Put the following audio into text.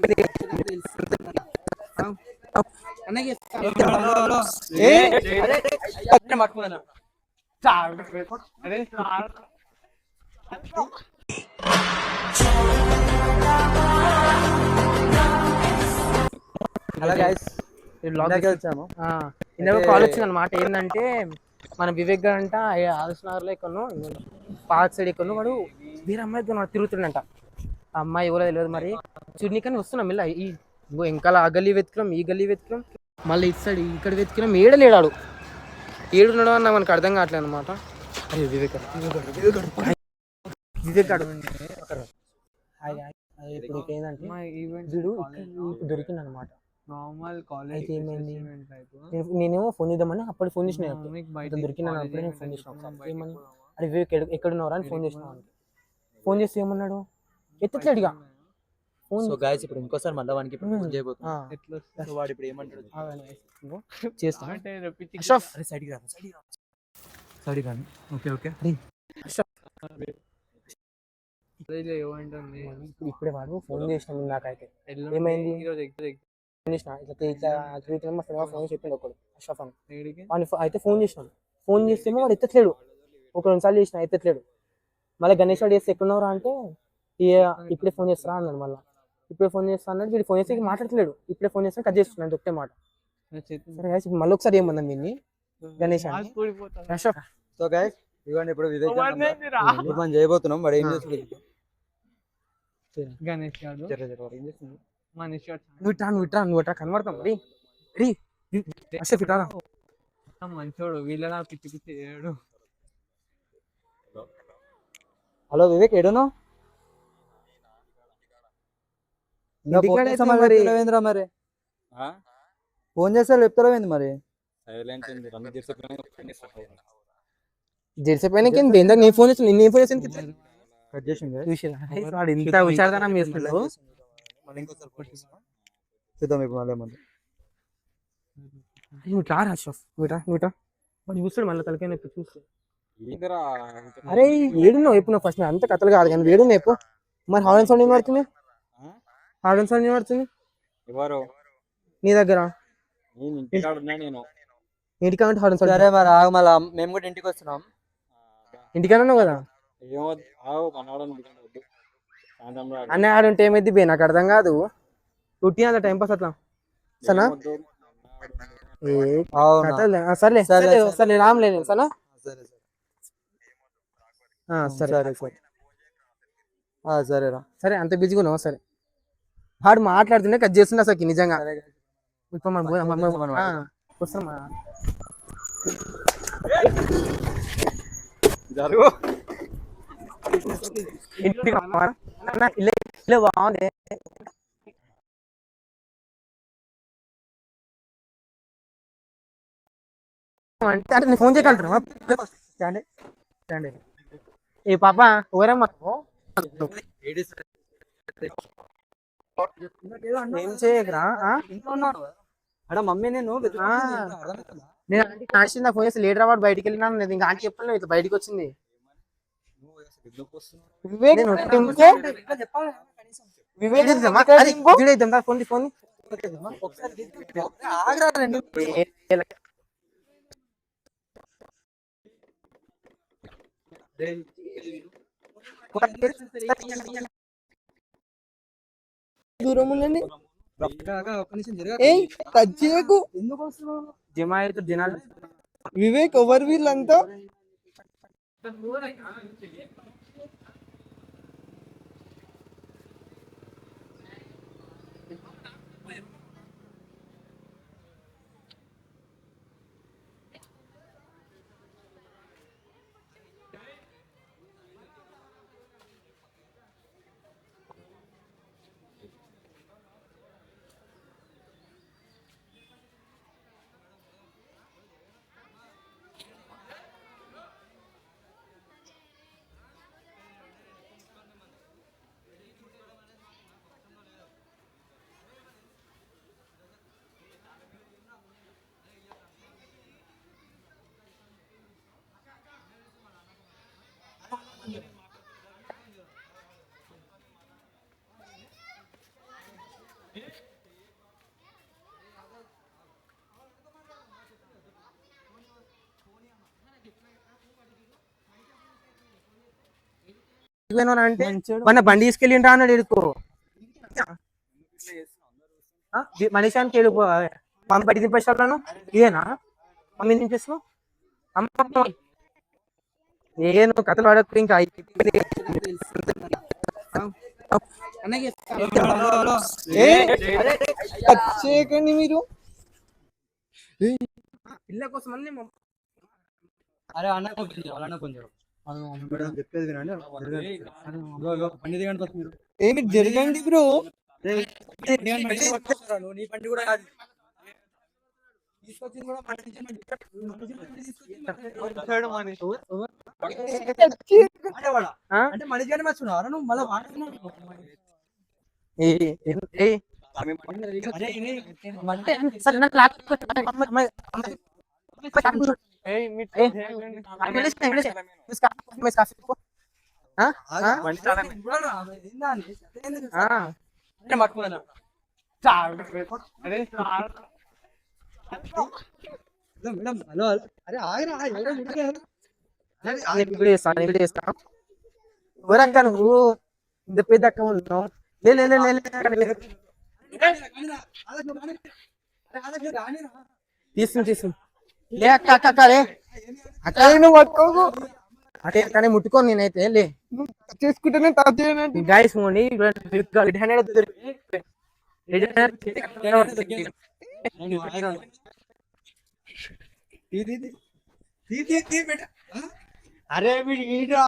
Hello guys, వచ్చాము. ఇందాక call వచ్చింది అనమాట. ఏంటంటే మన వివేక్ గారు అంట ఆదర్శ్ నగర్ లో ఎక్కడో పార్క్ సైడ్ ఎక్కడో వాడు వేరే అమ్మాయితో తిరుగుతుండంట. ఆ అమ్మాయి ఎవరో తెలియదు మరి. చూడనీకని వస్తున్నాం ఇలా ఇంకా ఆ గల్లీ వెతికినాం, ఈ గల్లీ వెతికినాం, మళ్ళీ ఇటు సైడ్ ఇక్కడ వెతికినాం. ఏడలేడాడు, ఏడున్నాడు అన్న మనకు అర్థం కావట్లేదు అనమాట. అరే వివేక్ ఇప్పుడు ఏంటంటే వీడు దొరికింది అనమాట. అయితే ఏమైంది, నేనేమో ఫోన్ చేద్దామని అప్పుడు ఫోన్ చేసిన దొరికినా అప్పుడే నేను ఫోన్ చేసిన. ఏమని, అరే వివేక్ ఎక్కడున్నారా అని ఫోన్ చేసిన. ఫోన్ చేస్తే ఏమన్నాడు, ఎత్తట్లేడుగా ఫోన్. సో గైస్ ఇప్పుడు ఇంకోసారి మళ్ళీ వానికి ఫోన్ చేయబోతున్నా. వాడు ఇప్పుడు ఏమంటాడు చేస్తా. Okay okay. ఇప్పుడే వాడు ఫోన్ చేసిన నాకైతే. ఏమైంది ఫోన్ చేసిన ఇట్లా ఫోన్ చెప్పిండు ఒకడు అష్రఫ్ అని. అయితే ఫోన్ చేసినాను. ఫోన్ చేస్తేమో వాడు ఎత్తట్లేడు. ఒక 2 సార్లు చేసిన ఎత్తట్లేడు. మళ్ళీ గణేష్ వాడు చేస్తే ఎక్కడున్నారా అంటే ఇప్పుడే ఫోన్ చేస్తారా అన్నాడు. మళ్ళీ ఇప్పుడే ఫోన్ చేస్తా అన్నాడు. వీడు ఫోన్ చేస్తే మాట్లాడట్లేడు. ఇప్పుడే ఫోన్ చేస్తే కట్ చేస్తున్నాను ఒకటే మాట. మళ్ళీ ఒకసారి ఏమన్నా దీన్ని గణేష్ అష్రఫ్. సో గైస్ ఇవ్వండి, ఇప్పుడు వివేక్ మనం చేయబోతున్నాం. వాడు ఏం చేస్తుంది గణేష్ గారు కనబడతాం మంచోడు. వీళ్ళ పిచ్చి పిచ్చి చేయడు. హలో వివేక్, ఏడునో మరి ఫోన్ చేస్తే చెప్తారా ఏంది మరి? జరిసిపోయినా నేను ఫోన్ చేసి నేను ఫోన్ చేసి ఇంత హుషారుతనం చేస్తున్నాడు. చూద్దాం ఇప్పుడు మళ్ళీ ఏమన్నా. వాడు చూస్తాడు మళ్ళీ తలకాయ నొప్పి చూస్తాడు. అరే ఏడున్నావు ఎప్పుడు నువ్వు ఫస్ట్ అంత కథలు కాదు కానీ ఏడున్నావు ఎప్పుడు మరి. హార్న్ సౌండ్ ఏం పడుతుంది? హార్న్ సౌండ్ ఏం పడుతుంది నీ దగ్గర? ఇంటికాంటే హార్న్ సౌండ్. సరే మరి ఆగు, మళ్ళీ మేము కూడా ఇంటికి వస్తున్నాం. ఇంటికన్నా కదా అన్న ఆడుంటే ఏమైంది బే, నాకు అర్థం కాదు. ఉట్టి అంత టైం పాస్ అట్లా సనా. సర్లే సరే సరే రామ్లే సనా. సరే సరేరా. సరే అంత బిజీగా ఉన్నావా? సరే వాడు మాట్లాడుతుంటే కట్ చేస్తుండే అసలు నిజంగా. వస్తామా బాగుంది. అంటే నేను ఫోన్ చేయగలుగుతున్నా ఏ పాప ఎవరమ్మా ఏం చేయకరా? మమ్మీ నేను ఫోన్ చేసి లేటర్ అవ్వడు బయటికి వెళ్ళినా ఇంకా ఆంటీ చెప్పాను ఇట్లా బయటకు వచ్చింది. ఫోన్ ఫోన్ దూరం ఉండండి. జమాయితో జనాలు వివేక్ ఎవరు వీళ్ళంతా? అంటే మన బండి తీసుకెళ్ళిండ్రా అన్నాడు ఎడుకో మనిషానికి వెళ్ళిపో మమ్మీ బయట దింపేస్తాను ఇదేనా మమ్మీ దింపేస్తున్నావు అమ్మ ఏ నువ్వు కథలు ఆడకు ఇంకా చేయకండి మీరు పిల్ల కోసం అన్నీ అరే అన్న కొంచెం చెప్పేది వినండి బండి దిగండి మీరు ఏమి జరగండి బ్రో నీ బండి కూడా కాదు తీసుకొచ్చింది కూడా అంటే మనిషిగానే మర్చున్నావు నువ్వు మళ్ళీ హలో అరే ఆగరా ఎవరక్క నువ్వు ఇంత పెద్ద అక్క ఉన్నావు తీసుకుని లే అక్క అక్క అక్క లే అక్క నువ్వు పట్టుకోకు అటే కానీ ముట్టుకోను నేనైతే లే చేసుకుంటేనే గాయస్ మోని అరే వీడు